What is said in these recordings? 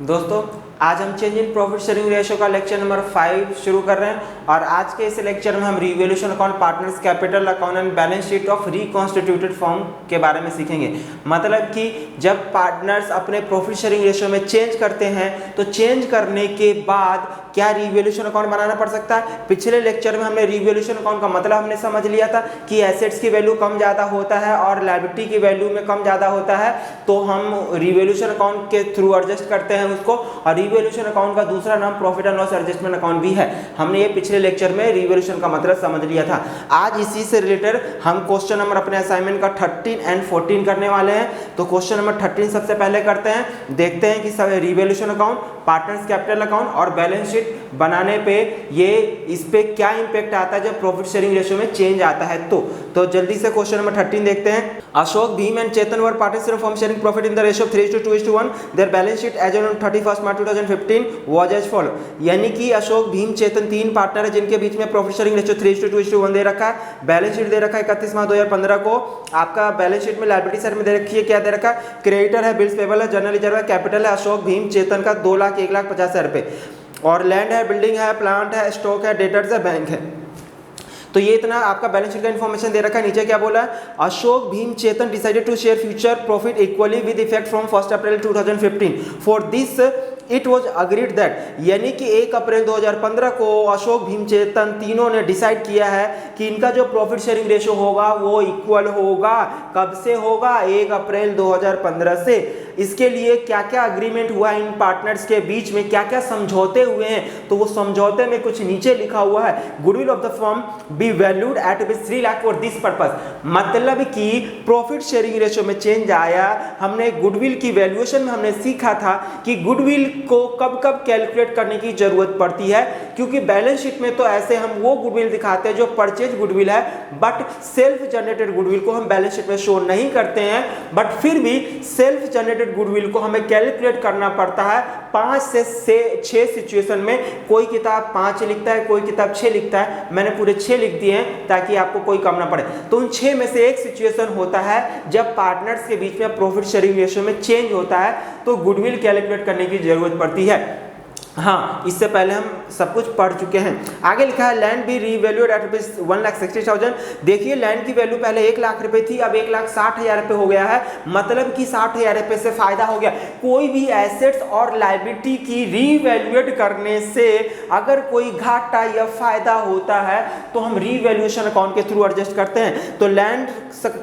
दोस्तों आज हम change in profit sharing ratio का लेक्चर नंबर 5 शुरू कर रहे हैं और आज के इस लेक्चर में हम revaluation account, partners capital account and balance sheet of reconstituted firm के बारे में सीखेंगे। मतलब कि जब पार्टनर्स अपने प्रॉफिट शेयरिंग रेशियो में चेंज करते हैं तो चेंज करने के बाद क्या रिवैल्यूएशन अकाउंट बनाना पड़ सकता है। पिछले लेक्चर में हमने रिवैल्यूएशन अकाउंट का मतलब हमने समझ लिया था कि एसेट्स की वैल्यू कम ज़्यादा होता है और लायबिलिटी की वैल्यू में कम ज़्यादा होता है, तो हम रिवैल्यूएशन अकाउंट के थ्रू एडजस्ट करते हैं उसको। और रिवैल्यूएशन अकाउंट का दूसरा नाम profit and loss adjustment account भी है। हमने ये पिछले लेक्चर में रिवैल्यूएशन का मतलब समझ लिया था। आज इसी से रिलेटेड हम क्वेश्चन नंबर अपने असाइनमेंट का 13 एंड 14 करने वाले हैं। तो क्वेश्चन नंबर 13 सबसे पहले करते हैं, देखते हैं कि सब revaluation account, partners capital account और बैलेंस शीट बनाने पे ये इस पे क्या इंपैक्ट आता है जब प्रॉफिट शेयरिंग रेशियो में चेंज आता है। तो जल्दी से क्वेश्चन नंबर 13 देखते हैं। Ashok, Bhim and Chetan were partners in firm sharing profit in the ratio of 3:2:1। Their balance sheet as on 31 March 2015 was as follow. यानी कि अशोक, भीम, चेतन तीन पार्टनर है जिनके बीच में प्रॉफिट शेयरिंग रेशियो 3:2:1 दे रखा है। बैलेंस शीट दे रखा है 31 मार्च 2015 को। आपका बैलेंस शीट में लायबिलिटी साइड में दे रखी है, क्या दे रखा है, क्रेडिटर है, बिल्स पेबल है, जनरल रिजर्व है, कैपिटल है अशोक, भीम, चेतन का 2,01,50,000 रुपए, और लैंड है, बिल्डिंग है, प्लांट है, स्टॉक है, डेटर्स है, बैंक है। तो ये इतना आपका बैलेंस शीट का इन्फॉर्मेशन दे रखा है। नीचे क्या बोला है, Ashok, Bhim, Chetan decided to share future profit equally with effect from 1 April 2015। For this it was agreed that, यानी कि 1 अप्रैल 2015 को अशोक, भीम, चेतन तीनों ने डिसाइड किया है कि इनका जो प्रॉफिट शेयरिंग रेशियो होगा वो इक्वल होगा। कब से होगा, 1 अप्रैल 2015 से। इसके लिए क्या क्या अग्रीमेंट हुआ इन पार्टनर्स के बीच में, क्या क्या समझौते हुए हैं, तो वो समझौते में कुछ नीचे लिखा हुआ है, goodwill of the firm B valued eight ₹3 lakh for this purpose. मतलब कि प्रॉफिट शेयरिंग रेशियो में चेंज आया, हमने गुडविल की वैल्यूएशन में हमने सीखा था कि गुडविल को कब कब कैलकुलेट करने की जरूरत पड़ती है, क्योंकि बैलेंस शीट में तो ऐसे हम वो गुडविल दिखाते हैं जो परचेज गुडविल है, बट सेल्फ जनरेटेड गुडविल को हम बैलेंस शीट में शो नहीं करते हैं। बट फिर भी सेल्फ जनरेटेड गुडविल को हमें कैलकुलेट करना पड़ता है 5 से 6 सिचुएशन में। कोई किताब 5 लिखता है, कोई किताब 6 लिखता है, मैंने पूरे 6 लिख दिए हैं ताकि आपको कोई कम ना पड़े। तो उन 6 में से एक सिचुएशन होता है जब पार्टनर्स के बीच में प्रॉफिट शेयरिंग रेशियो में चेंज होता है तो गुडविल कैलकुलेट करने की जरूरत पड़ती है। हाँ, इससे पहले हम सब कुछ पढ़ चुके हैं। आगे लिखा है लैंड बी रीवैल्यूड एट ₹1,60,000। देखिए लैंड की वैल्यू पहले 1 लाख रुपए थी, अब 1,60,000 रुपए हो गया है। मतलब कि 60,000 रुपए से फायदा हो गया। कोई भी एसेट्स और लायबिलिटी की रीवैल्यूएट करने से अगर कोई घाटा या फायदा होता है तो हम रीवैल्यूएशन अकाउंट के थ्रू एडजस्ट करते हैं। तो लैंड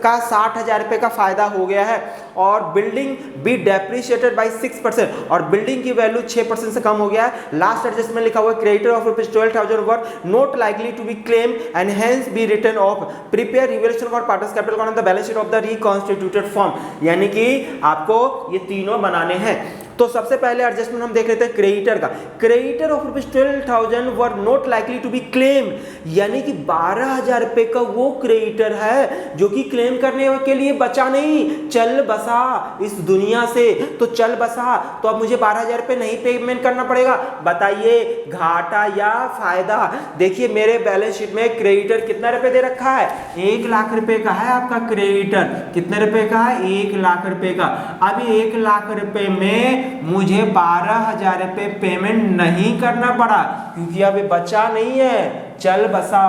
का 60,000 रुपए का फायदा हो गया है और बिल्डिंग बी डेप्रिशिएटेड बाई 6%, और बिल्डिंग की वैल्यू 6% से कम हो गया। लास्ट एडजस्टमेंट लिखा हुआ है creditor of ₹12,000 were not likely to be claim and hence be return off. Prepare revaluation for partners capital on the balance sheet of the reconstituted firm. यानी कि आपको ये तीनों बनाने हैं। तो सबसे पहले एडजस्टमेंट हम देख लेते हैं क्रेडिटर का। Creditor of ₹12,000 were not likely to be claim, यानी कि 12,000 रुपए का वो क्रेडिटर है जो कि क्लेम करने के लिए बचा नहीं, चल बसा इस दुनिया से। तो चल बसा तो अब मुझे 12,000 रुपए नहीं पेमेंट करना पड़ेगा। बताइए घाटा या फायदा। देखिए मेरे बैलेंस शीट में क्रेडिटर कितना रुपए दे रखा है, 1 लाख रुपए का है आपका क्रेडिटर। कितने रुपए का है, 1 लाख रुपए का। अब 1 लाख रुपए में मुझे 12,000 रुपए पेमेंट नहीं करना पड़ा क्योंकि अब बचा नहीं है, चल बसा।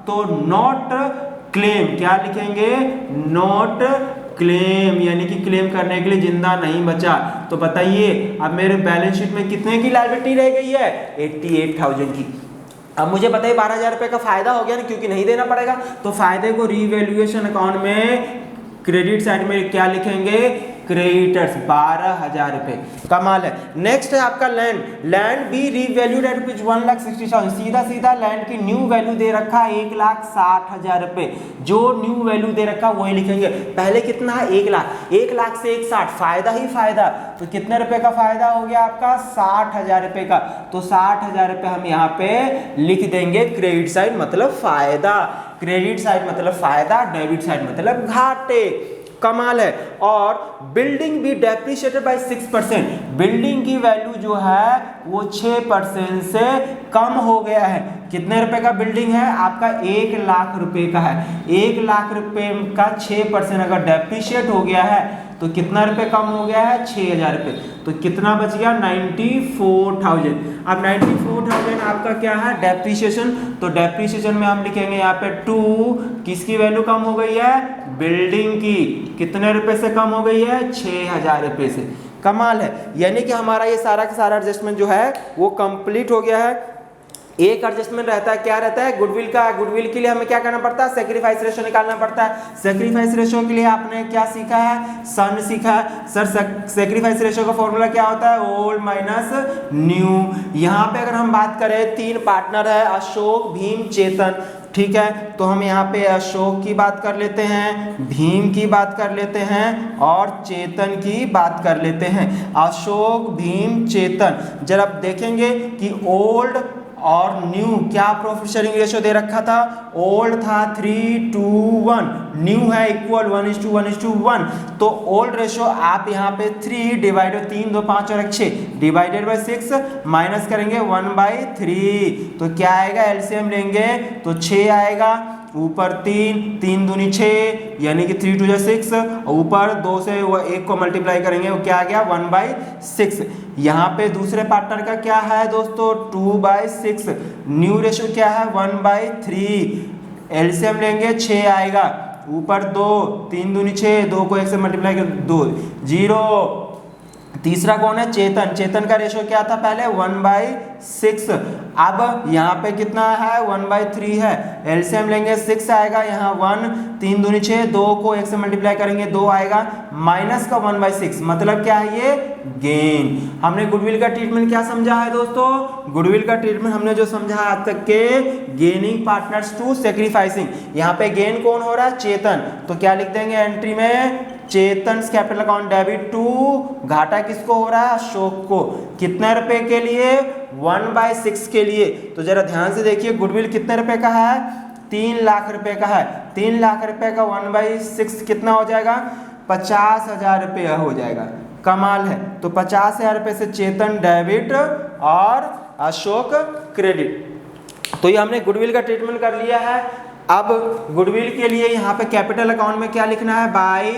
तो नॉट क्लेम, क्या लिखेंगे, नॉट क्लेम, यानी कि क्लेम करने के लिए जिंदा नहीं बचा। तो बताइए अब मेरे बैलेंस शीट में कितने की लायबिलिटी रह गई है, 88,000 की। अब मुझे बताइए 12,000 रुपए का फायदा हो गया ना, क्योंकि नहीं देना पड़ेगा। तो फायदे को रिवैल्यूएशन अकाउंट में क्रेडिट साइड में क्या लिखेंगे, क्रेडिटर्स 12,000 रुपए। कमाल है। नेक्स्ट है आपका land. Land be revalued at ₹1,60,000। सीधा सीधा लैंड की न्यू वैल्यू दे रखा है 1,60,000 रुपए। जो न्यू वैल्यू दे रखा वही लिखेंगे। पहले कितना है, 1 लाख। 1 लाख से 1,60, फायदा ही फायदा। तो कितने रुपए का फायदा हो गया आपका, 60,000 रुपए का। तो 60,000 रुपए हम यहाँ पे लिख देंगे क्रेडिट साइड मतलब फायदा। क्रेडिट साइड मतलब फायदा, डेबिट साइड मतलब घाटे। कमाल है। और बिल्डिंग भी डेप्रिशिएटेड बाय 6%। बिल्डिंग की वैल्यू जो है वो 6% से कम हो गया है। कितने रुपए का बिल्डिंग है आपका, 1 लाख रुपए का है। 1 लाख रुपए का 6% अगर डेप्रिशिएट हो गया है तो कितना रुपए कम हो गया है, 6,000 रुपए। तो कितना बच गया 94,000। अब 94,000 आपका क्या है डेप्रीशिएशन, तो डेप्रीशिएशन में हम लिखेंगे यहाँ पे 2, किसकी वैल्यू कम हो गई है, बिल्डिंग की, कितने रुपए से कम हो गई है, 6,000 रुपए से। कमाल है, यानी कि हमारा ये सारा का सारा एडजस्टमेंट जो है वो कंप्लीट हो गया है। एक एडजस्टमेंट रहता है, क्या रहता है, गुडविल का। गुडविल के लिए हमें क्या करना पड़ता है, सेक्रीफाइस रेशियो निकालना पड़ता है। सेक्रीफाइस रेशियो के लिए आपने क्या सीखा है, सन सीखा है। सर सेक्रीफाइस रेशियो का फॉर्मूला क्या होता है, ओल्ड माइनस न्यू। यहाँ पे अगर हम बात करें, 3 पार्टनर है, अशोक, भीम, चेतन, ठीक है। तो हम यहाँ पे अशोक की बात कर लेते हैं, भीम की बात कर लेते हैं और चेतन की बात कर लेते हैं। अशोक, भीम, चेतन। जब आप देखेंगे कि ओल्ड और न्यू क्या प्रॉफिट शेयरिंग रेशियो दे रखा था, ओल्ड था 3:1, न्यू है इक्वल 1:1:1। तो ओल्ड रेशियो आप यहाँ पे 3 डिवाइडेड 3 2 5 और 6 डिवाइडेड बाय 6 माइनस करेंगे 1/3, तो क्या आएगा, एलसीएम लेंगे तो 6 आएगा, ऊपर 3 3 दूनी 6 यानी कि 3 2 6, ऊपर 2 से 1 को मल्टीप्लाई करेंगे, वो क्या आ गया 1/6। यहाँ पे दूसरे पार्टनर का क्या है दोस्तों, 2/6। न्यू रेशियो क्या है 1/3, एलसीएम लेंगे 6 आएगा, ऊपर 2 3 दूनी 6, 2 को 1 से मल्टीप्लाई कर 2 0। तीसरा कौन है, चेतन। चेतन का रेशियो क्या था पहले 1/6, अब यहाँ पे कितना है 1/3 है, एलसीएम लेंगे 6 आएगा, यहाँ 1 3 दूनी 6, 2 को 1 से मल्टीप्लाई करेंगे 2 आएगा, माइनस का 1/6, मतलब क्या है ये गेन। हमने गुडविल का ट्रीटमेंट क्या समझा है दोस्तों, गुडविल का ट्रीटमेंट हमने जो समझा है आज तक के, गेनिंग पार्टनर्स टू सेक्रीफाइसिंग। यहाँ पे गेन कौन हो रहा है, चेतन, तो क्या लिख देंगे एंट्री में, चेतन कैपिटल अकाउंट डेबिट टू, घाटा किसको हो रहा है, अशोक को, कितने रुपए के लिए 1/6 के लिए। तो जरा ध्यान से देखिए, गुडविल कितने रुपए का है, 3 लाख रुपए का है, 3 लाख रुपए का 1/6 कितना हो जाएगा, 50,000 रुपये हो जाएगा। कमाल है। तो 50,000 रुपये से चेतन डेबिट और अशोक क्रेडिट। तो ये हमने गुडविल का ट्रीटमेंट कर लिया है। अब गुडविल के लिए यहाँ पे कैपिटल अकाउंट में क्या लिखना है, by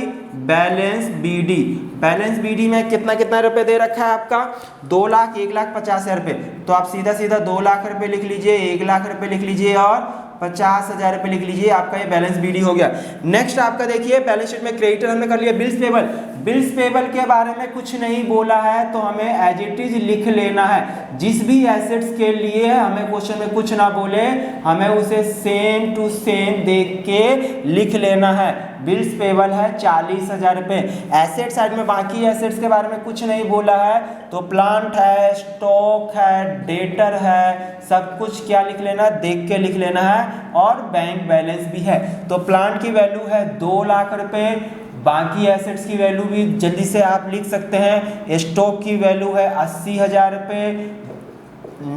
balance BD. Balance BD में कितना कितना रुपए दे रखा है आपका, 2 लाख 1,50,000 रुपये। तो आप सीधा सीधा 2 लाख रुपए लिख लीजिए, 1 लाख रुपए लिख लीजिए और 50,000 रुपये लिख लीजिए, आपका ये बैलेंस बीडी हो गया। नेक्स्ट आपका देखिए, बैलेंस शीट में क्रेडिटर हमने कर लिया, बिल्स पेबल। बिल्स पेबल के बारे में कुछ नहीं बोला है तो हमें एज इट इज लिख लेना है। जिस भी एसेट्स के लिए हमें क्वेश्चन में कुछ ना बोले, हमें उसे सेम टू सेम देख के लिख लेना है। बिल्स पेबल है 40,000 रुपये। एसेट साइड में बाकी एसेट्स के बारे में कुछ नहीं बोला है, तो प्लांट है, स्टॉक है, डेटर है, सब कुछ क्या लिख लेना, देख के लिख लेना है। और बैंक बैलेंस भी है, तो प्लांट की वैल्यू है 2 लाख रुपए, बाकी एसेट्स की वैल्यू भी जल्दी से आप लिख सकते हैं। स्टॉक की वैल्यू है 80,000 रुपये,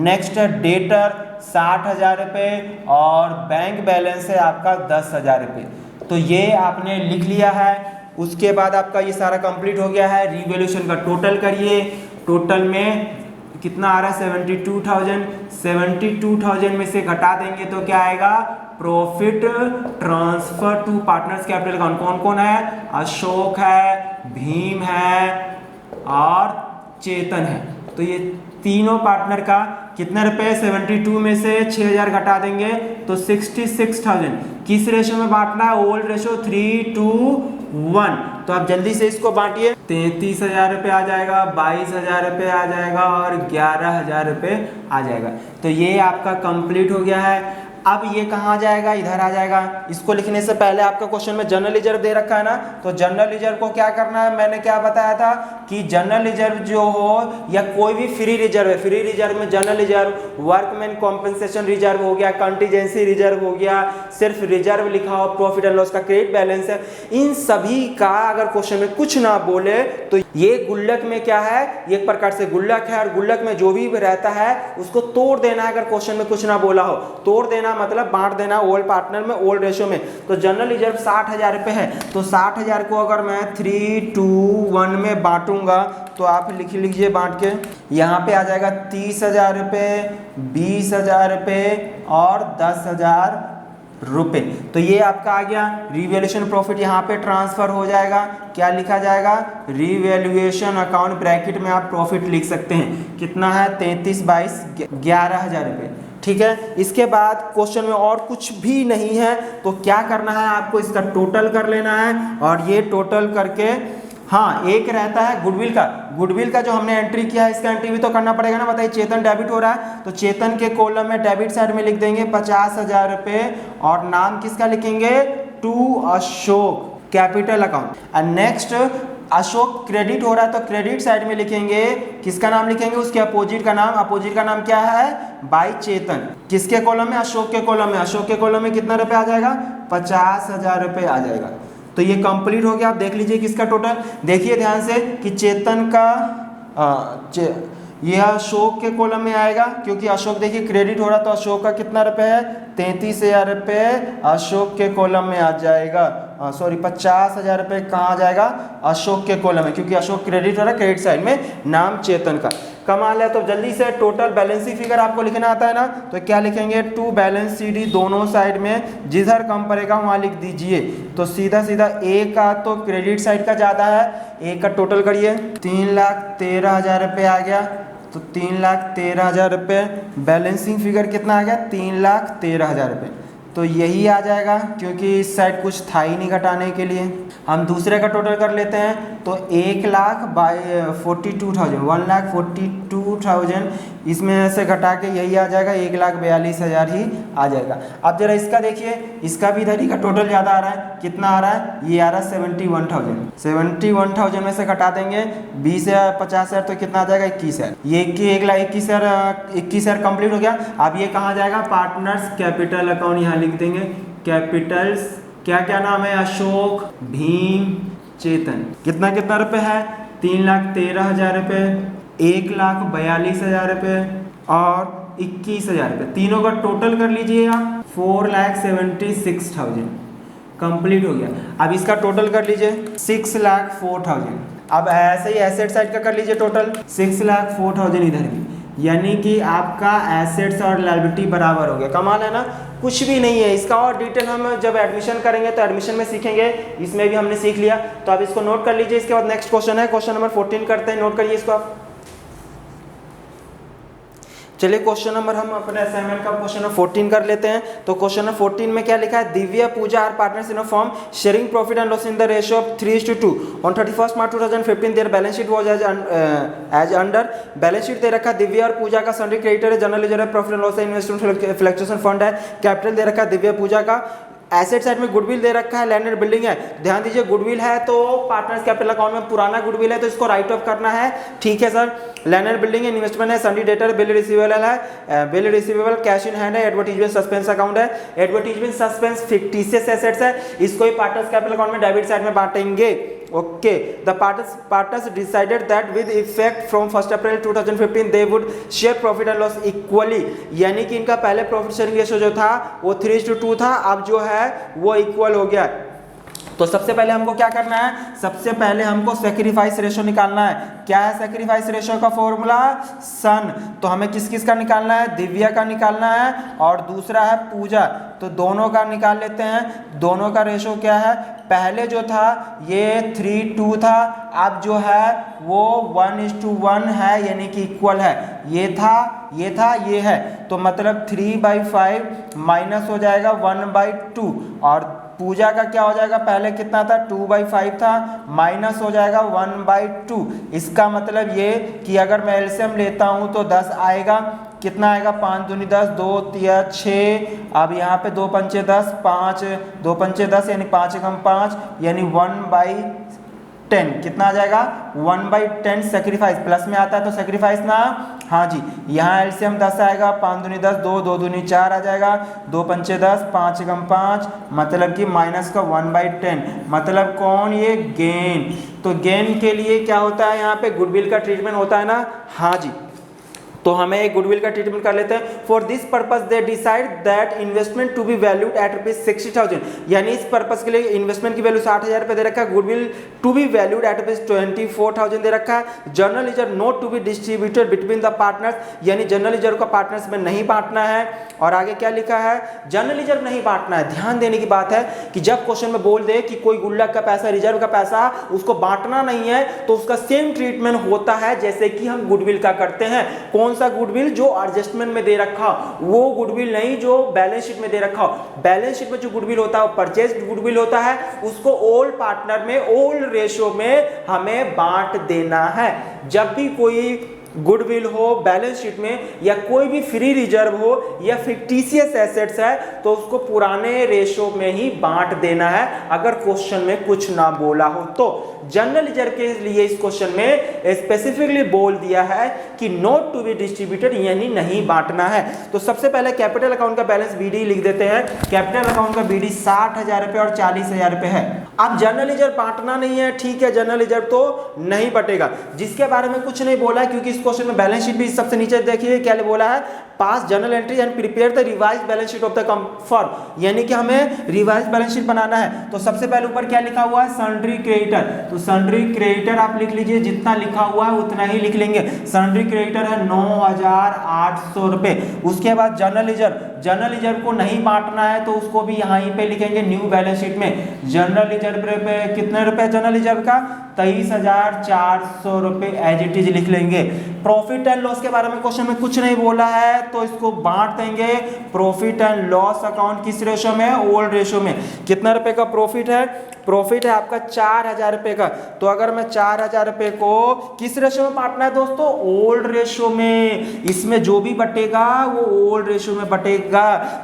नेक्स्ट है डेटर 60,000 रुपये और बैंक बैलेंस है आपका 10,000 रुपये। तो ये आपने लिख लिया है। उसके बाद आपका ये सारा कंप्लीट हो गया है। रिवैल्यूएशन का टोटल करिए, टोटल में कितना आ रहा है 72,000। 72,000 में से घटा देंगे तो क्या आएगा, profit transfer to partners capital account. कौन कौन है, अशोक है, भीम है और चेतन है। तो ये तीनों पार्टनर का कितने रुपए, 72 में से 6,000 घटा देंगे तो 66,000। किस रेशो में बांटना है, ओल्ड रेशो 3:1। तो आप जल्दी से इसको बांटिए, 33,000 रुपये आ जाएगा, 22,000 रुपये आ जाएगा और 11,000 रुपये आ जाएगा। तो ये आपका कंप्लीट हो गया है। अब ये कहाँ आ जाएगा, इधर आ जाएगा। इसको लिखने से पहले आपका क्वेश्चन में जनरल रिजर्व दे रखा है ना, तो जनरल रिजर्व को क्या करना है, मैंने क्या बताया था कि जनरल रिजर्व जो हो या कोई भी फ्री रिजर्व है, फ्री रिजर्व में general reserve, workman compensation reserve हो गया, कंटीजेंसी रिजर्व हो गया, सिर्फ रिजर्व लिखा हो, प्रॉफिट एंड लॉस का क्रेडिट बैलेंस है, इन सभी का अगर क्वेश्चन में कुछ ना बोले तो ये गुल्लक में क्या है, एक प्रकार से गुल्लक है। और गुल्लक में जो भी रहता है उसको तोड़ देना है। अगर क्वेश्चन में कुछ ना बोला हो, तोड़ देना मतलब बांट देना ओल्ड पार्टनर में, ओल्ड रेशियो में। तो जनरल रिजर्व 60,000 रुपये है, तो 60,000 को अगर मैं 3:1 में बांटूंगा तो आप लिख लीजिए बांट के, यहाँ पे आ जाएगा 30,000 रुपये, 20,000 रुपये और 10,000 रुपए। तो ये आपका आ गया रिवैल्यूएशन प्रॉफिट, यहाँ पे ट्रांसफर हो जाएगा, क्या लिखा जाएगा, रिवैल्यूएशन अकाउंट, ब्रैकेट में आप प्रॉफिट लिख सकते हैं, कितना है 33/22 11,000 रुपये। ठीक है, इसके बाद क्वेश्चन में और कुछ भी नहीं है, तो क्या करना है आपको, इसका टोटल कर लेना है, और ये टोटल करके, हाँ एक रहता है गुडविल का जो हमने एंट्री किया है, इसका एंट्री भी तो करना पड़ेगा ना। बताइए, चेतन डेबिट हो रहा है, तो चेतन के कॉलम में डेबिट साइड में लिख देंगे 50,000 रुपये, और नाम किसका लिखेंगे, to Ashok capital account. And next Ashok credit हो रहा है, तो क्रेडिट साइड में लिखेंगे, किसका नाम लिखेंगे, उसके अपोजिट का नाम क्या है, बाय चेतन। किसके कॉलम में, अशोक के कॉलम में। अशोक के कॉलम में कितना रुपये आ जाएगा, 50,000 रुपये आ जाएगा। तो ये कंप्लीट हो गया। आप देख लीजिए किसका टोटल, देखिए ध्यान से कि चेतन का यह अशोक के कॉलम में आएगा, क्योंकि अशोक देखिए क्रेडिट हो रहा, तो अशोक का कितना रुपए है, 33,000 रुपये अशोक के कॉलम में आ जाएगा। सॉरी 50,000 रुपये कहाँ आ जाएगा, अशोक के कॉलम में, क्योंकि अशोक क्रेडिट हो रहा है, क्रेडिट साइड में नाम चेतन का। कमाल है। तो जल्दी से टोटल बैलेंस शीट फिगर आपको लिखना आता है ना, तो क्या लिखेंगे, टू बैलेंस शीट दोनों साइड में जिधर कम पड़ेगा वहाँ लिख दीजिए। तो सीधा ए का तो क्रेडिट साइड का ज़्यादा है, ए का टोटल करिए, 3,13,000 रुपये आ गया, तो 3,13,000 रुपये। बैलेंसिंग फिगर कितना आ गया, 3,13,000 रुपये। तो यही आ जाएगा, क्योंकि इस साइड कुछ था ही नहीं घटाने के लिए। हम दूसरे का टोटल कर लेते हैं, तो 1,42,000 1,42,000 इसमें से घटा के यही आ जाएगा, 1,42,000 ही आ जाएगा। अब जरा इसका देखिए, इसका भी इधर ही का टोटल ज़्यादा आ रहा है, कितना आ रहा है, ये आ रहा है 71,000 में से घटा देंगे 20,000 50,000, तो कितना आ जाएगा, 21,000। ये 1,21,000 कंप्लीट हो गया। अब ये कहाँ जाएगा, पार्टनर्स कैपिटल अकाउंट, यहाँ लिख देंगे कैपिटल्स, क्या क्या नाम है, अशोक, भीम, चेतन। कितना कितना रुपए है, 3,13,000 रुपये, 1,42,000 रुपये और 21,000 रुपये। तीनों का टोटल कर लीजिए आप, 4,76,000 कंप्लीट हो गया। अब इसका टोटल कर लीजिए, 6,04,000। अब ऐसे ही एसेट साइड का कर लीजिए टोटल, 6,04,000 इधर भी, यानी कि आपका एसेट्स और लायबिलिटी बराबर हो गया। कमाल है ना, कुछ भी नहीं है। इसका और डिटेल हम जब एडमिशन करेंगे तो एडमिशन में सीखेंगे, इसमें भी हमने सीख लिया। तो आप इसको नोट कर लीजिए। इसके बाद नेक्स्ट क्वेश्चन है, क्वेश्चन नंबर 14 करते हैं, नोट करिए इसको आप। चलिए क्वेश्चन नंबर हम अपने असाइनमेंट का क्वेश्चन नंबर 14 कर लेते हैं। तो क्वेश्चन नंबर 14 में क्या लिखा है, Divya Puja are partners in a form sharing profit and loss in the ratio of 3:2 on 31 March 2015 their balance sheet was as under. Balance sheet दे रखा है, दिव्या और पूजा का सन्ड्री क्रेडिटर है, जनरल लेजर है, प्रॉफिट एंड लॉस है, इन्वेस्टमेंट फ्लक्चुएशन फंड है, capital दे रखा है दिव्या पूजा का, एसेट साइड में गुडविल दे रखा है, लैंड एंड बिल्डिंग है। ध्यान दीजिए, गुडविल है तो पार्टनर्स कैपिटल अकाउंट में पुराना गुडविल है तो इसको राइट ऑफ करना है, ठीक है सर। लैंड एंड बिल्डिंग है, इन्वेस्टमेंट है, सन्डी डेटर, बिल रिसीवेबल है, bill receivable, cash in hand है, एडवर्टीजमेंट सस्पेंस अकाउंट है। एडवर्टीजमेंट सस्पेंस फिक्टिशियस एसेट्स है, इसको ही पार्टनर्स कैपिटल अकाउंट में डेबिट साइड में बांटेंगे। Okay, the partners decided that with effect from 1 April 2015 they would share profit and loss equally, यानी कि इनका पहले प्रॉफिट शेयरिंग रेशियो जो था वो 3:2 था, अब जो है वो इक्वल हो गया। तो सबसे पहले हमको क्या करना है, सबसे पहले हमको सैक्रिफाइस रेशियो निकालना है। क्या है सैक्रिफाइस रेशियो का फॉर्मूला, सन। तो हमें किस किस का निकालना है, दिव्या का निकालना है और दूसरा है पूजा, तो दोनों का निकाल लेते हैं। दोनों का रेशियो क्या है, पहले जो था ये 3:2 था, अब जो है वो 1:1 है, यानी कि इक्वल है। ये था, ये है, तो मतलब 3/5 माइनस हो जाएगा 1/2, और पूजा का क्या हो जाएगा, पहले कितना था 2/5 था, माइनस हो जाएगा 1/2। इसका मतलब ये कि अगर मैं एलसीएम लेता हूँ तो 10 आएगा, कितना आएगा, 5 दूनी 10, 2 3 6, अब यहाँ पे 2 पंचे 10, 5 2 पंचे 10 यानी 5 एकम 5, यानी 1/10 कितना आ जाएगा, 1/10 सेक्रीफाइस। प्लस में आता है तो सेक्रीफाइस ना, हाँ जी, यहाँ एलसीएम 10 आएगा, 5 दूनी 10, 2 2 दूनी 4 आ जाएगा, 2 पंचे 10, 5 एकम 5, मतलब कि माइनस का 1/10, मतलब कौन, ये गेन। तो गेन के लिए क्या होता है, यहाँ पे गुडविल का ट्रीटमेंट होता है ना, हाँ जी। तो तो हमें एक गुडविल का ट्रीटमेंट कर लेते हैं। For this purpose they decide that investment to be valued at ₹60,000, यानी इस पर्पस के लिए इन्वेस्टमेंट की वैल्यू 60,000 रुपये दे रखा है। Goodwill to be valued at ₹24,000 दे रखा है। Journal ledger not to be distributed between the partners, यानी जर्नल लीजर को पार्टनर्स में नहीं बांटना है। और आगे क्या लिखा है, जर्नल लीजर नहीं बांटना है। ध्यान देने की बात है कि जब क्वेश्चन में बोल दे कि कोई गुल्लक का पैसा, रिजर्व का पैसा उसको बांटना नहीं है, तो उसका सेम ट्रीटमेंट होता है जैसे कि हम गुडविल का करते हैं। कौन सा गुडविल, जो एडजस्टमेंट में दे रखा, वो गुडविल नहीं जो बैलेंस शीट में दे रखा। बैलेंस शीट में जो गुडविल होता है वो परचेज गुडविल होता है, उसको ऑल पार्टनर में ऑल रेशियो में हमें बांट देना है। जब भी कोई गुडविल हो बैलेंस शीट में, या कोई भी फ्री रिजर्व हो या फिक्टिशियस एसेट्स है, तो उसको पुराने रेशो में ही बांट देना है, अगर क्वेश्चन में कुछ ना बोला हो तो। जनरल लीजर के लिए इस क्वेश्चन में स्पेसिफिकली बोल दिया है कि नॉट टू बी डिस्ट्रीब्यूटेड, यानी नहीं बांटना है। तो सबसे पहले कैपिटल अकाउंट का बैलेंस बीडी लिख देते हैं। कैपिटल अकाउंट का बीडी 60,000 रुपये और 40,000 रुपये है। अब जनरल लीजर बांटना नहीं है, ठीक है, जनरल लीजर तो नहीं बटेगा, जिसके बारे में कुछ नहीं बोला है, क्योंकि इस क्वेश्चन में बैलेंस शीट भी सबसे नीचे देखिए क्या बोला है, पास journal entry and prepare the revise balance sheet of the firm, यानी कि हमें रिवाइज बैलेंस शीट बनाना है। तो सबसे पहले ऊपर क्या लिखा हुआ है, सन्ड्री क्रेडिटर। तो सन्ड्री क्रेडिटर आप लिख लीजिए, जितना लिखा हुआ है उतना ही लिख लेंगे। सन्ड्री क्रेडिटर है 9,800 रुपये। उसके बाद जर्नल लीजर, जर्नल लीजर को नहीं बांटना है तो उसको भी यहाँ पे लिखेंगे न्यू बैलेंस शीट में। जर्नल लीजर पे कितने रुपए, जर्नल लीजर का 23,400 रुपये एज इट इज लिख लेंगे। प्रॉफिट एंड लॉस के बारे में क्वेश्चन में कुछ नहीं बोला है, तो इसको बांट देंगे। प्रॉफिट एंड लॉस अकाउंट किस रेशो में, ओल्ड रेशो में। कितना रुपए का प्रॉफिट है, प्रॉफिट है आपका 4,000 रुपए का। तो अगर मैं 4,000 रुपए को किस रेशो में बांटना है दोस्तों, ओल्ड रेशो में। इसमें जो भी बटेगा वो ओल्ड रेशो में बटेगा।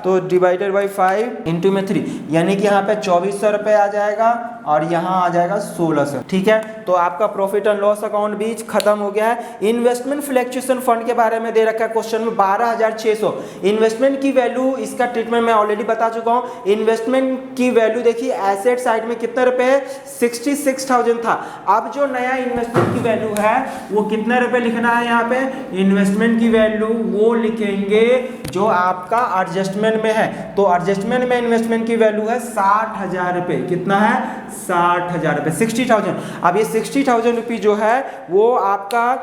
तो डिवाइडेड बाई 5 इंटू में 3, यानी कि यहाँ पे 2,400 रुपये आ जाएगा और यहाँ आ जाएगा 1,600। ठीक है, तो आपका प्रॉफिट एंड लॉस अकाउंट भी खत्म हो गया है। इन्वेस्टमेंट फ्लैक्चुएशन फंड के बारे में दे रखा है क्वेश्चन में 12,600। इन्वेस्टमेंट की वैल्यू, इसका ट्रीटमेंट मैं ऑलरेडी बता चुका हूँ। इन्वेस्टमेंट की वैल्यू देखिए, एसेट साइड में कितने रुपए है, 66,000 था। अब जो नया इन्वेस्टमेंट की वैल्यू है वो कितने रुपए लिखना है, यहाँ पे इन्वेस्टमेंट की वैल्यू वो लिखेंगे जो आपका एडजस्टमेंट में है। तो एडजस्टमेंट में इन्वेस्टमेंट की वैल्यू है 60,000 रुपये। कितना है, 60,000 रुपये, 60,000। अब ये 60,000 रुपये जो है वो आपका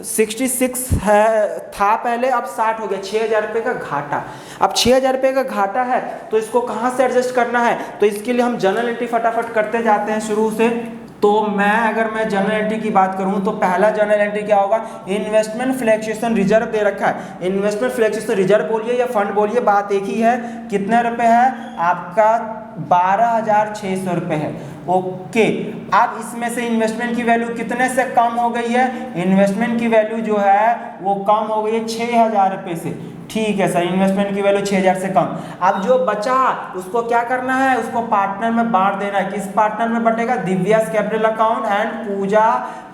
66 है था पहले, अब 60 हो गया, 6,000 रुपये का घाटा। अब 6,000 रुपये का घाटा है तो इसको कहाँ से एडजस्ट करना है, तो इसके लिए हम जर्नल एंट्री फटाफट करते जाते हैं शुरू से। तो अगर मैं जर्नल एंट्री की बात करूं तो पहला जर्नल एंट्री क्या होगा, इन्वेस्टमेंट फ्लैक्चुएशन रिजर्व दे रखा है। इन्वेस्टमेंट फ्लैक्चुएशन रिजर्व बोलिए या फंड बोलिए, बात एक ही है। कितने रुपए है आपका, 12,600 रुपये है। ओके, अब इसमें से इन्वेस्टमेंट की वैल्यू कितने से कम हो गई है, इन्वेस्टमेंट की वैल्यू जो है वो कम हो गई है 6,000 रुपये से। ठीक है सर, इन्वेस्टमेंट की वैल्यू 6,000 से कम। अब जो बचा उसको क्या करना है, उसको पार्टनर में बांट देना है। किस पार्टनर में बटेगा, Divya's capital account and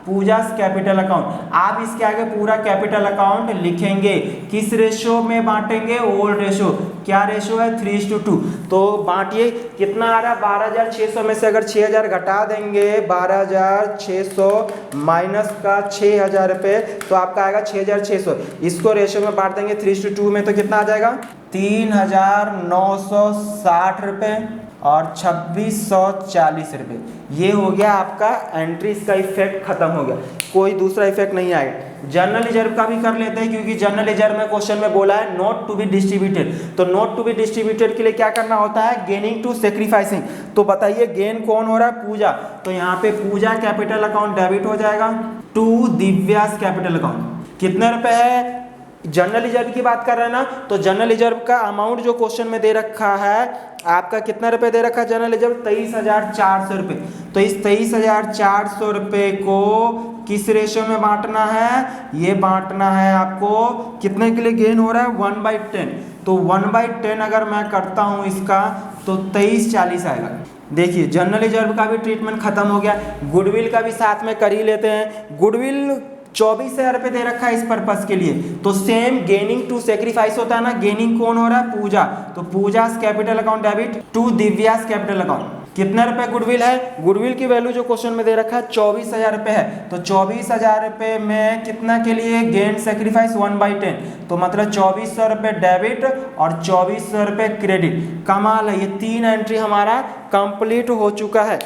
Puja's capital account. आप इसके आगे पूरा कैपिटल अकाउंट लिखेंगे। किस रेशो में बांटेंगे, ओल्ड रेशो। क्या रेशो है, 3:2। तो बांटिए, कितना आ रहा है, 12,600 में से अगर 6,000 घटा देंगे, 12,600 माइनस का 6,000 रुपये, तो आपका आएगा 6,600। इसको रेशो में बांट देंगे 3:2 में, तो कितना आ जाएगा, 3,960 रुपये और 2,640 रुपये। ये हो गया आपका एंट्री, इसका इफेक्ट खत्म हो गया, कोई दूसरा इफेक्ट नहीं आएगा। जर्नल रिजर्व का भी कर लेते हैं, क्योंकि जर्नल रिजर्व में क्वेश्चन में बोला है नॉट टू बी डिस्ट्रीब्यूटेड। तो नॉट टू बी डिस्ट्रीब्यूटेड के लिए क्या करना होता है, गेनिंग टू सेक्रीफाइसिंग। तो बताइए गेन कौन हो रहा है, पूजा। तो यहाँ पे पूजा कैपिटल अकाउंट डेबिट हो जाएगा टू दिव्यास कैपिटल अकाउंट। कितने रुपए है, जनरल रिजर्व की बात कर रहे हैं ना, तो जनरल रिजर्व का अमाउंट जो क्वेश्चन में दे रखा है आपका, कितना रुपए दे रखा है जनरल रिजर्व, 23,400 रुपये। तो इस 23,400 रुपये को किस रेशो में बांटना है, ये बांटना है आपको, कितने के लिए गेन हो रहा है, 1/10। तो 1/10 अगर मैं करता हूँ इसका, तो 2340 आएगा। देखिए जनरल रिजर्व का भी ट्रीटमेंट खत्म हो गया, गुडविल का भी साथ में कर ही लेते हैं। गुडविल 24,000 रुपये दे रखा है इस पर्पस के लिए। तो सेम गेनिंग टू सेक्रीफाइस होता है ना, गेनिंग कौन हो रहा है, पूजा। तो Puja's capital account debit to Divya's capital account. कितने रुपए गुडविल है? गुडविल की वैल्यू जो क्वेश्चन में दे रखा है 24,000 रुपये है। तो 24,000 रुपये में कितना के लिए गेन सेक्रीफाइस 1/10, तो मतलब 2400 रुपये डेबिट और 2400 रुपये क्रेडिट। कमाल है, ये 3 एंट्री हमारा कंप्लीट हो चुका है।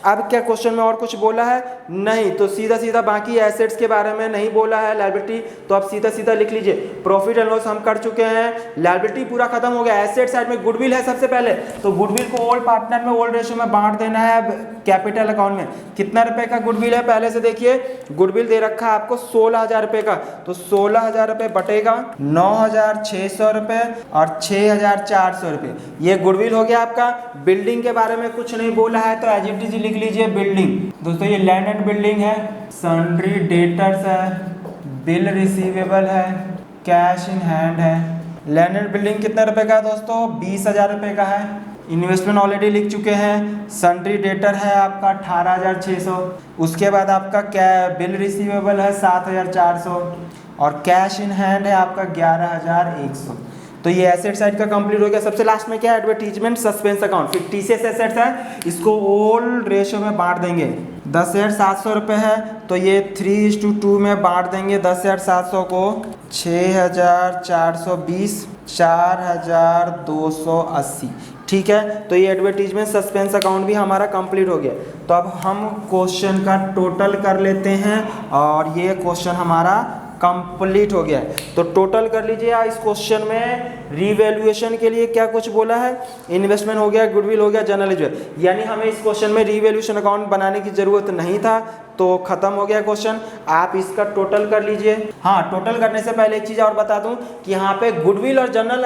अब क्या क्वेश्चन में और कुछ बोला है? नहीं। तो सीधा सीधा बाकी एसेट्स के बारे में नहीं बोला है, लायबिलिटी, तो आप सीधा सीधा लिख लीजिए। प्रॉफिट एंड लॉस हम कर चुके हैं, लायबिलिटी पूरा खत्म हो गया। एसेट साइड में गुडविल है सबसे पहले, तो गुडविल को ओल्ड पार्टनर में ओल्ड रेशियो में बांट देना है कैपिटल अकाउंट में। कितना रुपए का गुडविल है पहले से देखिए, गुडविल दे रखा है आपको 16,000 रुपये का, तो 16,000 रुपये बटेगा 9,600 रुपये और 6,400 रुपये, ये गुडविल हो गया आपका। बिल्डिंग के बारे में कुछ नहीं बोला है, तो एज इट इज लिख लीजिए बिल्डिंग। दोस्तों ये लैंड एंड बिल्डिंग है, सन्ड्री डेटर्स है, बिल रिसीवेबल है, कैश इन हैंड है। लैंड एंड बिल्डिंग कितने रुपए का है दोस्तों? 20,000 रुपये का है। इन्वेस्टमेंट ऑलरेडी लिख चुके हैं। सन्ड्री डेटर है आपका 18,600, उसके बाद आपका बिल रिसीवेबल है 7,400 और कैश इन हैंड है आपका 11,100। तो ये एसेट साइड का कंप्लीट हो गया। सबसे लास्ट में क्या है? Advertisement suspense account. फिर टीसीएस एसेट्स है, इसको ओल्ड रेशियो में बांट देंगे। 10,700 रुपये है, तो ये 3:2 में बांट देंगे। 10,700 को 6,420, 4,280, ठीक है। तो ये एडवर्टीजमेंट सस्पेंस अकाउंट भी हमारा कंप्लीट हो गया। तो अब हम क्वेश्चन का टोटल कर लेते हैं और ये क्वेश्चन हमारा कंप्लीट हो गया है। तो टोटल कर लीजिए। इस क्वेश्चन में रीवैल्यूएशन के लिए क्या कुछ बोला है? इन्वेस्टमेंट हो गया, गुडविल हो गया, जनरल यूजर, यानी हमें इस क्वेश्चन में रीवैल्यूएशन अकाउंट बनाने की जरूरत नहीं था, तो खत्म हो गया क्वेश्चन। आप इसका टोटल कर लीजिए। हाँ, टोटल करने से पहले एक चीज़ और बता दूं कि यहाँ पे गुडविल और जनरल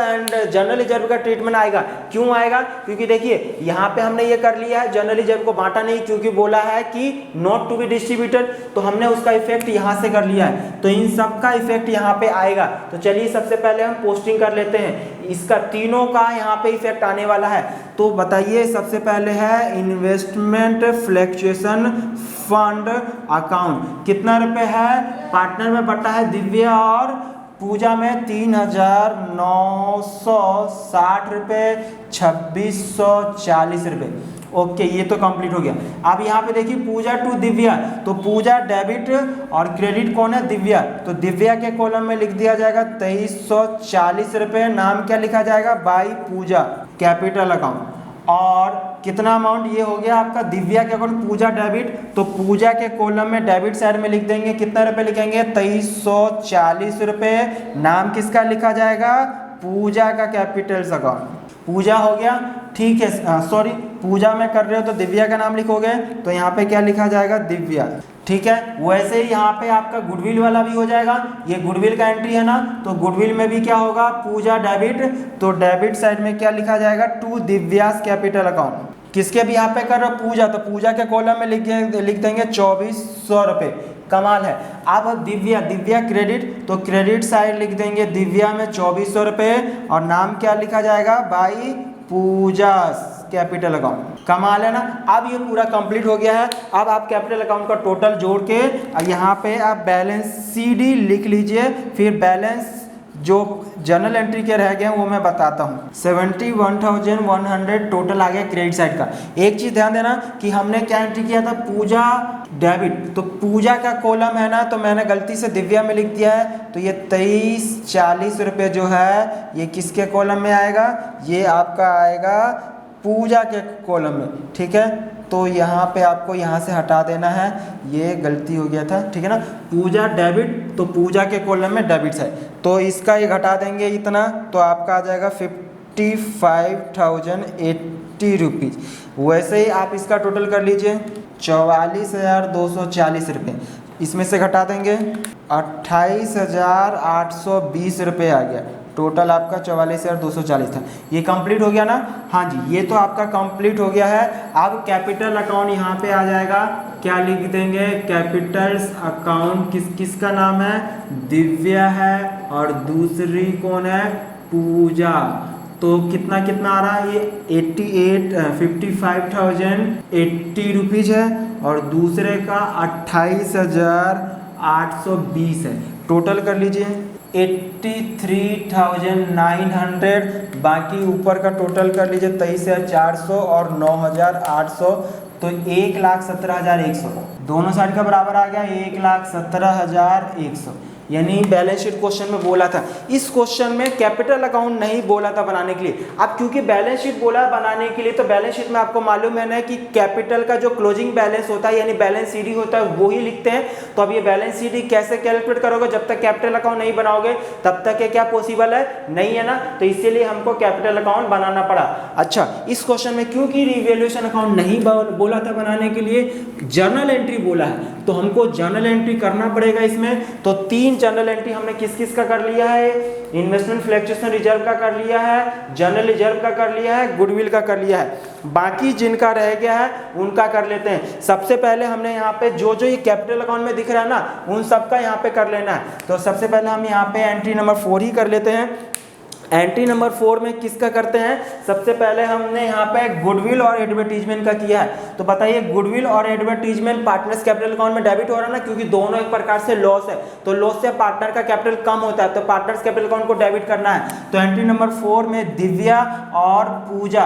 रिजर्व का ट्रीटमेंट आएगा। क्यों आएगा? क्योंकि देखिए यहाँ पे हमने ये कर लिया है, जनरल रिजर्व को बांटा नहीं, क्योंकि बोला है कि नॉट टू बी डिस्ट्रीब्यूटेड, तो हमने उसका इफेक्ट यहाँ से कर लिया है, तो इन सब का इफेक्ट यहाँ पे आएगा। तो चलिए सबसे पहले हम पोस्टिंग कर लेते हैं, इसका तीनों का यहाँ पे इफेक्ट आने वाला है। तो बताइए, सबसे पहले है इन्वेस्टमेंट फ्लक्चुएशन फंड अकाउंट, कितना रुपए है? पार्टनर में बटा है दिव्या और पूजा में 3,960 रुपये, 2,640 रुपये। ओके, ये तो कंप्लीट हो गया। अब यहाँ पे देखिए पूजा टू दिव्या, तो पूजा डेबिट और क्रेडिट कौन है? दिव्या, तो दिव्या के कॉलम में लिख दिया जाएगा 2,340 रुपये। नाम क्या लिखा जाएगा? By Puja, capital account. और कितना अमाउंट ये हो गया आपका? दिव्या के अकाउंट पूजा डेबिट, तो पूजा के कॉलम में डेबिट साइड में लिख देंगे, कितना रुपए लिखेंगे? 2,340 रुपये। नाम किसका लिखा जाएगा? पूजा का कैपिटल अकाउंट। पूजा हो गया, ठीक है। सॉरी, पूजा में कर रहे हो तो दिव्या का नाम लिखोगे, तो यहाँ पे क्या लिखा जाएगा? दिव्या, ठीक है। वैसे ही यहाँ पे आपका गुडविल वाला भी हो जाएगा, ये गुडविल का एंट्री है ना, तो गुडविल में भी क्या होगा? पूजा डेबिट, तो डेबिट साइड में क्या लिखा जाएगा? To Divya's capital account. किसके भी यहाँ पे कर रहे हो? पूजा, तो पूजा के कॉलम में लिख देंगे 2,400 रुपये। कमाल है। अब दिव्या क्रेडिट, तो क्रेडिट साइड लिख देंगे दिव्या में 2,400 रुपये और नाम क्या लिखा जाएगा? By Puja capital account. कमाल है ना। अब ये पूरा कंप्लीट हो गया है। अब आप कैपिटल अकाउंट का टोटल जोड़ के यहाँ पे आप बैलेंस CD लिख लीजिए, फिर बैलेंस जो जर्नल एंट्री के रह गए हैं वो मैं बताता हूँ। 71,100 टोटल आ गया क्रेडिट साइड का। एक चीज़ ध्यान देना कि हमने क्या एंट्री किया था? पूजा डेबिट, तो पूजा का कॉलम है ना, तो मैंने गलती से दिव्या में लिख दिया है, तो ये 2,340 रुपये जो है ये किसके कॉलम में आएगा? ये आपका आएगा पूजा के कॉलम में, ठीक है। तो यहाँ पे आपको यहाँ से हटा देना है, ये गलती हो गया था, ठीक है ना। पूजा डेबिट, तो पूजा के कॉलम में डेबिट्स है, तो इसका ये घटा देंगे इतना, तो आपका आ जाएगा 55,080 रुपीज़। वैसे ही आप इसका टोटल कर लीजिए 44,240 रुपये, इसमें से घटा देंगे 28,820 रुपये आ गया। टोटल आपका 44,240 था। ये कंप्लीट हो गया ना? हाँ जी, ये तो आपका कंप्लीट हो गया है। अब कैपिटल अकाउंट यहाँ पे आ जाएगा, क्या लिख देंगे? कैपिटल्स अकाउंट किसका नाम है? दिव्या है और दूसरी कौन है? पूजा। तो कितना आ रहा है? ये 55,080 रुपीज़ है और दूसरे का 28,820 है। टोटल कर लीजिए, 83,900, बाकी ऊपर का टोटल कर लीजिए 23,400 और 9,800, तो 1,17,100 दोनों साइड का बराबर आ गया 1,17,100। यानी बैलेंस शीट क्वेश्चन में बोला था, इस क्वेश्चन में कैपिटल अकाउंट नहीं बोला था बनाने के लिए। अब क्योंकि बैलेंस शीट बोला बनाने के लिए, तो बैलेंस शीट में आपको मालूम है ना कि कैपिटल का जो क्लोजिंग बैलेंस होता है यानी बैलेंस सीडी होता है वो ही लिखते हैं। तो अब ये बैलेंस सीडी कैसे कैलकुलेट करोगे, जब तक कैपिटल अकाउंट नहीं बनाओगे तब तक ये क्या पॉसिबल है, नहीं है ना। तो इसीलिए हमको कैपिटल अकाउंट बनाना पड़ा। अच्छा, इस क्वेश्चन में क्योंकि रिवैल्यूएशन अकाउंट नहीं बोला था बनाने के लिए, जर्नल एंट्री बोला है, तो हमको जर्नल एंट्री करना पड़ेगा इसमें। तो 3 जर्नल एंट्री हमने किस किस का कर लिया है, इन्वेस्टमेंट फ्लक्चुएशन रिजर्व का कर लिया है, जर्नल रिजर्व का कर लिया है, गुडविल का कर लिया है। बाकी जिनका रह गया है उनका कर लेते हैं। सबसे पहले हमने यहाँ पे जो जो ये कैपिटल अकाउंट में दिख रहा है ना, उन सबका यहाँ पे कर लेना है। तो सबसे पहले हम यहाँ पे एंट्री नंबर 4 ही कर लेते हैं। एंट्री नंबर 4 में किसका करते हैं, सबसे पहले हमने यहाँ पे गुडविल और एडवर्टीजमेंट का किया है। तो बताइए, गुडविल और एडवर्टीजमेंट पार्टनर्स कैपिटल अकाउंट में डेबिट हो रहा है ना, क्योंकि दोनों एक प्रकार से लॉस है, तो लॉस से पार्टनर का कैपिटल कम होता है, तो पार्टनर्स कैपिटल अकाउंट को डेबिट करना है। तो एंट्री नंबर 4 में दिव्या और पूजा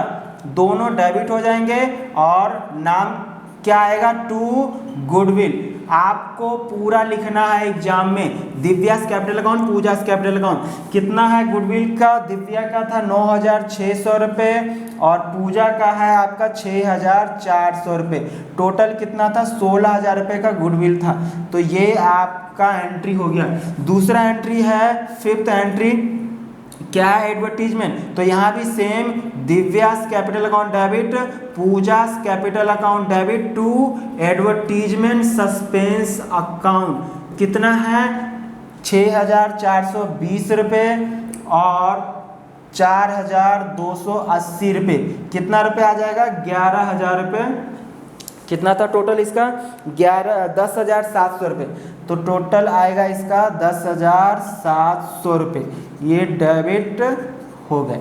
दोनों डेबिट हो जाएंगे और नाम क्या आएगा, टू गुडविल। आपको पूरा लिखना है एग्जाम में, Divya's capital account, Pooja's capital account. कितना है गुडविल का, दिव्या का था 9,600 रुपये और पूजा का है आपका 6,400 रुपये। टोटल कितना था, 16,000 रुपये का गुडविल था। तो ये आपका एंट्री हो गया। दूसरा एंट्री है, 5th एंट्री क्या है, एडवर्टीजमेंट। तो यहाँ भी same, Divya's capital account debit, Puja's capital account debit to advertisement suspense account. कितना है, 6,420 रुपये और 4,280 रुपये। कितना रुपये आ जाएगा, 11,000 रुपये। कितना था टोटल इसका, 10,700 रुपये। तो टोटल आएगा इसका 10,700 रुपये, ये डेबिट हो गए।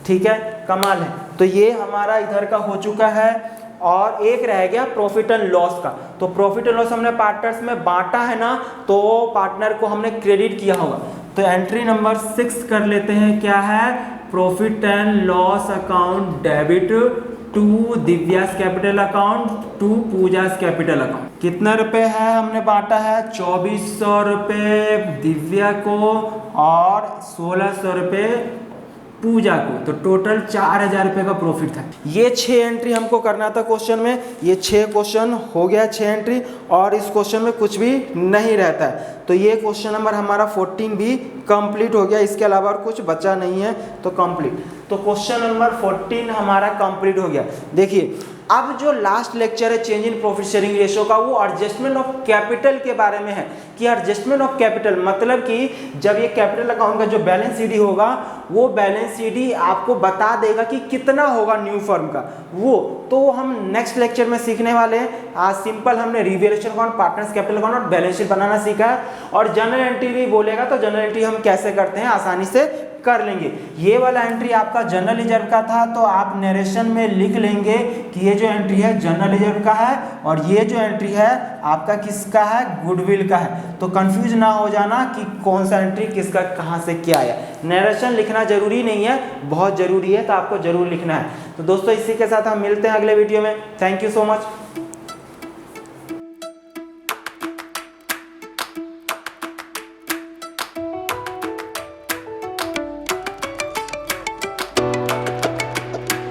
ठीक है, कमाल है। तो ये हमारा इधर का हो चुका है। और एक रह गया प्रॉफिट एंड लॉस का। तो प्रॉफिट एंड लॉस हमने पार्टनर्स में बांटा है ना, तो पार्टनर को हमने क्रेडिट किया होगा। तो एंट्री नंबर 6 कर लेते हैं, क्या है, profit and loss account debit to Divya's capital account to Puja's capital account. कितना रुपए है हमने बांटा है, 2,400 रुपये दिव्या को और 1,600 रुपये पूजा को। तो टोटल 4,000 रुपये का प्रॉफिट था। ये 6 एंट्री हमको करना था क्वेश्चन में। ये 6 क्वेश्चन हो गया, 6 एंट्री, और इस क्वेश्चन में कुछ भी नहीं रहता है। तो ये क्वेश्चन नंबर हमारा 14 भी कंप्लीट हो गया। इसके अलावा कुछ बचा नहीं है, तो कंप्लीट। तो क्वेश्चन नंबर 14 हमारा कंप्लीट हो गया। देखिए, अब जो लास्ट लेक्चर है change in profit sharing ratio का, वो एडजस्टमेंट ऑफ कैपिटल के बारे में है। कि एडजस्टमेंट ऑफ कैपिटल मतलब कि जब ये कैपिटल अकाउंट का जो बैलेंस सीडी होगा, वो बैलेंस सीडी आपको बता देगा कि कितना होगा न्यू फर्म का। वो तो हम नेक्स्ट लेक्चर में सीखने वाले हैं। आज सिंपल हमने revaluation account, partners capital account और बैलेंस शीट बनाना सीखा है। और जनरल एंट्री भी बोलेगा, तो जनरल एंट्री हम कैसे करते हैं आसानी से कर लेंगे। ये वाला एंट्री आपका जनरल रिजर्व का था, तो आप नरेशन में लिख लेंगे कि ये जो एंट्री है जनरल रिजर्व का है और ये जो एंट्री है आपका किसका है, गुडविल का है। तो कंफ्यूज ना हो जाना कि कौन सा एंट्री किसका कहाँ से क्या आया। नरेशन लिखना जरूरी नहीं है, बहुत जरूरी है, तो आपको जरूर लिखना है। तो दोस्तों, इसी के साथ हम मिलते हैं अगले वीडियो में। Thank you so much.